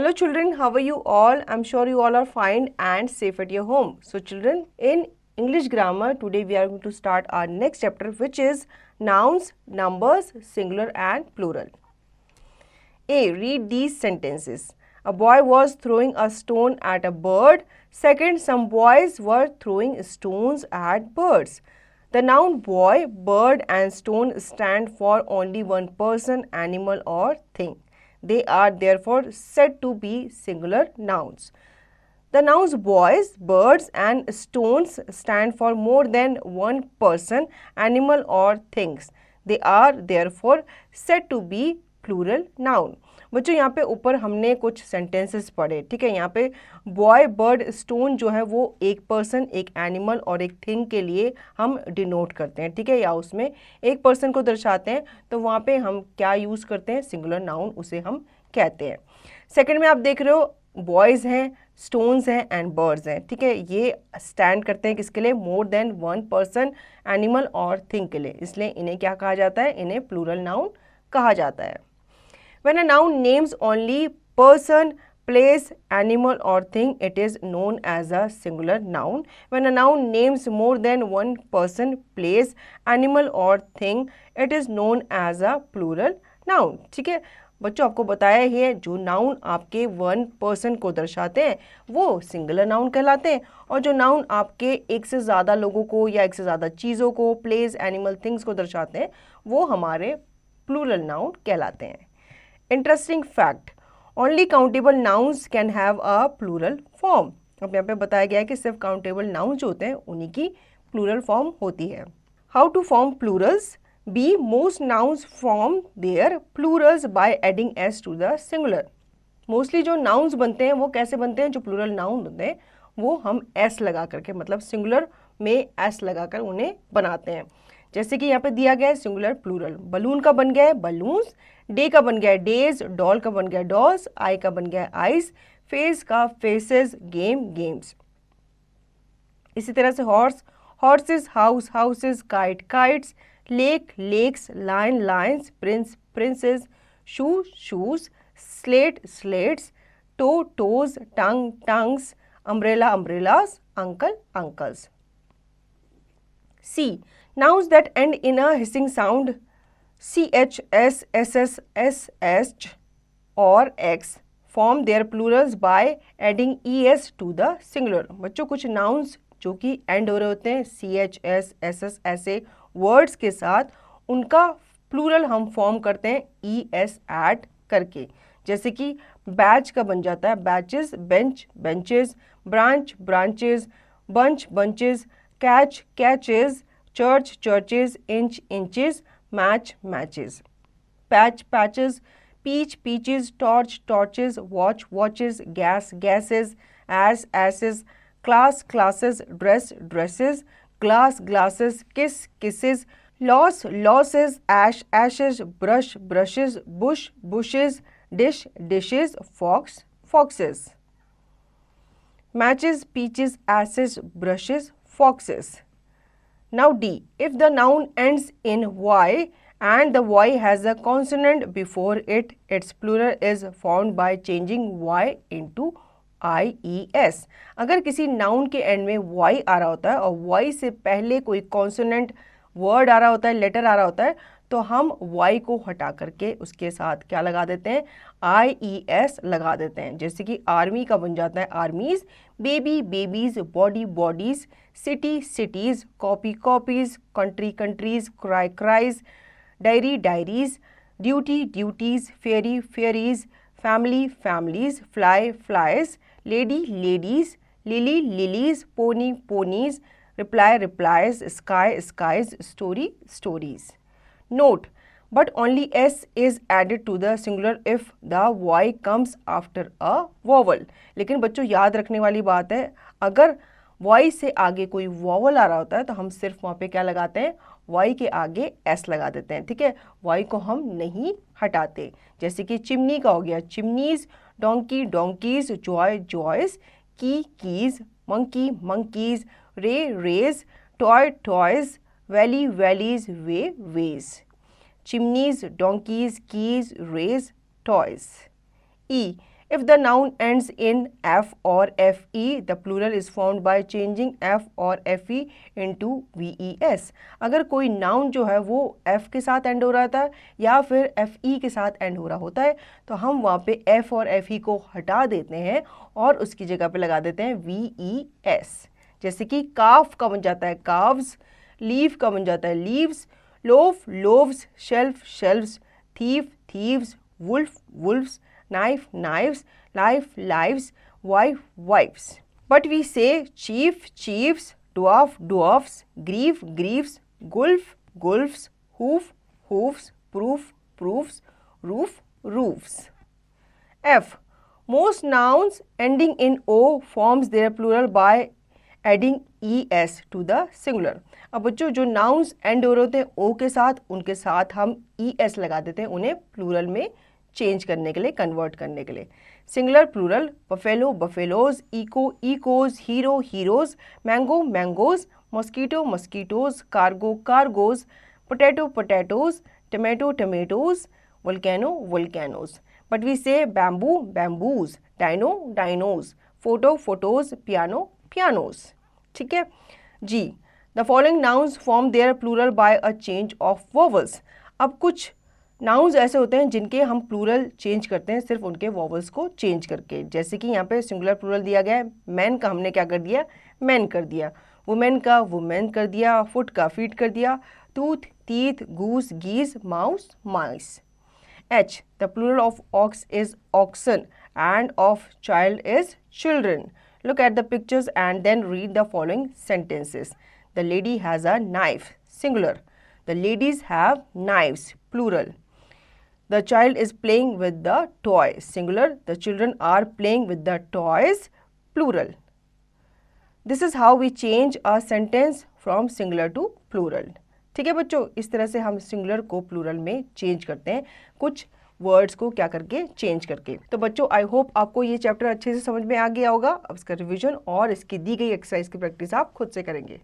Hello children, how are you all? I'm sure you all are fine and safe at your home. So children, in English grammar, today we are going to start our next chapter, which is nouns, numbers, singular and plural. A. Read these sentences. A boy was throwing a stone at a bird. Second, some boys were throwing stones at birds. The noun boy, bird and stone stand for only one person, animal or thing. They are therefore said to be singular nouns. The nouns boys, birds and stones stand for more than one person, animal or things. They are therefore said to be plural noun. बच्चों यहाँ पे ऊपर हमने कुछ sentences पढ़े, ठीक है. यहाँ पे बॉय, बर्ड, स्टोन जो है वो एक पर्सन, एक एनिमल और एक थिंग के लिए हम डिनोट करते हैं, ठीक है, या उसमें एक पर्सन को दर्शाते हैं, तो वहाँ पे हम क्या यूज़ करते हैं, सिंगुलर नाउन उसे हम कहते हैं. सेकंड में आप देख रहे हो बॉयज़ हैं, स्टोन्स हैं एंड बर्ड्स हैं, ठीक है. ये स्टैंड करते हैं किसके लिए, more than one person, animal और थिंग के लिए, इसलिए इन्हें क्या कहा जाता है, इन्हें प्लूरल नाउन कहा जाता है. When a noun names only person, place, animal or thing, it is known as a singular noun. When a noun names more than one person, place, animal or thing, it is known as a plural noun. ठीक है बच्चों, आपको बताया ही है, जो noun आपके one person को दर्शाते हैं वो सिंगुलर नाउन कहलाते हैं, और जो नाउन आपके एक से ज़्यादा लोगों को या एक से ज़्यादा चीज़ों को, प्लेस, एनिमल, थिंग्स को दर्शाते हैं वो हमारे प्लूरल नाउन कहलाते हैं. Interesting fact, only countable nouns can have a plural form. अब यहाँ पे बताया गया है कि सिर्फ काउंटेबल नाउन्स जो होते हैं उन्हीं की प्लूरल फॉर्म होती है. How to form plurals. B. Most nouns form their plurals by adding S to the singular. Mostly जो नाउन्स बनते हैं वो कैसे बनते हैं, जो प्लूरल नाउन होते हैं वो हम एस लगा करके, मतलब सिंगुलर में एस लगाकर उन्हें बनाते हैं. जैसे कि यहाँ पे दिया गया है सिंगुलर प्लूरल. बलून का बन गया है बलून्स, डे का बन गया है डेज, डॉल का बन गया है डॉल्स, आई का बन गया है आइस, फेस का फेसेस, गेम गेम्स. इसी तरह से horse, horses, house, houses, kite, kites, lake, lakes, lion, lions, prince, princes, shoe, shoes, slate, slates, toe, toes, tongue, tongues, umbrella, umbrellas, uncle, uncles. C. Nouns that end in a hissing sound ch, s, ss, sh or x form their plurals by adding es to the singular. बच्चों कुछ nouns जो कि end हो रहे होते हैं ch, s, ss ऐसे words के साथ, उनका प्लूरल हम फॉर्म करते हैं es ऐड करके. जैसे कि बैच का बन जाता है batches, bench, benches, branch, branches, bunch, bunches, catch, catches, church, churches, inch, inches, match, matches, patch, patches, peach, peaches, torch, torches, watch, watches, gas, gases, ass, asses, class, classes, dress, dresses, glass, glasses, kiss, kisses, loss, losses, ash, ashes, brush, brushes, bush, bushes, dish, dishes, fox, foxes. Matches, peaches, asses, brushes, foxes. Now D. If the noun ends in y and the y has a consonant before it, its plural is formed by changing y into ies. अगर किसी noun के and में y आ रहा होता है और y से पहले कोई कॉन्सोनेंट वर्ड आ रहा होता है, लेटर आ रहा होता है, तो हम y को हटा करके उसके साथ क्या लगा देते हैं, ies लगा देते हैं. जैसे कि आर्मी का बन जाता है armies, baby, babies, body, bodies, city, cities, copy, copies, country, countries, cry, cries, diary, diaries, duty, duties, ferry, ferries, family, families, fly, flies, lady, ladies, lily, lilies, pony, ponies, reply, replies, sky, skies, story, stories. Note, but only s is added to the singular if the y comes after a vowel. लेकिन बच्चों याद रखने वाली बात है, अगर y से आगे कोई vowel आ रहा होता है तो हम सिर्फ वहाँ पे क्या लगाते हैं, y के आगे s लगा देते हैं, ठीक है, y को हम नहीं हटाते. जैसे कि चिमनी का हो गया chimneys, donkey, donkeys, joy, joys, key, keys, monkey, monkeys, ray, rays, toy, toys, valley, valleys, way, ways. Chimneys, donkeys, keys, rays, toys. E. If the noun ends in f or fe, the plural is formed by changing f or fe into ves. अगर कोई noun जो है वो f के साथ and हो रहा था या फिर fe के साथ एंड हो रहा होता है तो हम वहाँ पे f और fe को हटा देते हैं और उसकी जगह पे लगा देते हैं ves. जैसे कि काफ का बन जाता है काव्स, लीव का बन जाता है leaves, loaf loaves, shelf shelves, thief thieves, wolf wolfs, knife knives, life lives, wife wives. But we say chief chiefs, dwarf dwarfs, grief griefs, gulf gulfs, hoof hoofs, proof proofs, roof roofs. F. Most nouns ending in O forms their plural by adding es to the singular. अब बच्चों जो nouns end हो रहे होते हैं O के साथ उनके साथ हम es लगा देते हैं उन्हें प्लूरल में चेंज करने के लिए, कन्वर्ट करने के लिए. Singular plural buffalo buffaloes, echo echoes, hero heroes, mango mangoes, mosquito mosquitoes, cargo cargoes, potato potatoes, tomato tomatoes, volcano volcanoes. But we say bamboo bamboos, dino dinos, photo photos, piano pianos. ठीक है जी. The following nouns form their plural by a change of vowels. अब कुछ nouns ऐसे होते हैं जिनके हम प्लूरल चेंज करते हैं सिर्फ उनके वॉवल्स को चेंज करके. जैसे कि यहाँ पे सिंगुलर प्लूरल दिया गया है, मैन का हमने क्या कर दिया, मैन कर दिया, वुमेन का वुमेन कर दिया, फुट का फीट कर दिया, tooth teeth, goose geese, mouse mice. H. The plural of ox is oxen and of child is children. Look at the pictures and then read the following sentences. The lady has a knife, singular. The ladies have knives, plural. The child is playing with the toy, singular. The children are playing with the toys, plural. This is how we change a sentence from singular to plural. ठीक है बच्चों, इस तरह से हम singular को plural में change करते हैं कुछ वर्ड्स को क्या करके, चेंज करके. तो बच्चों आई होप आपको ये चैप्टर अच्छे से समझ में आ गया होगा. अब इसका रिवीजन और इसकी दी गई एक्सरसाइज की प्रैक्टिस आप खुद से करेंगे.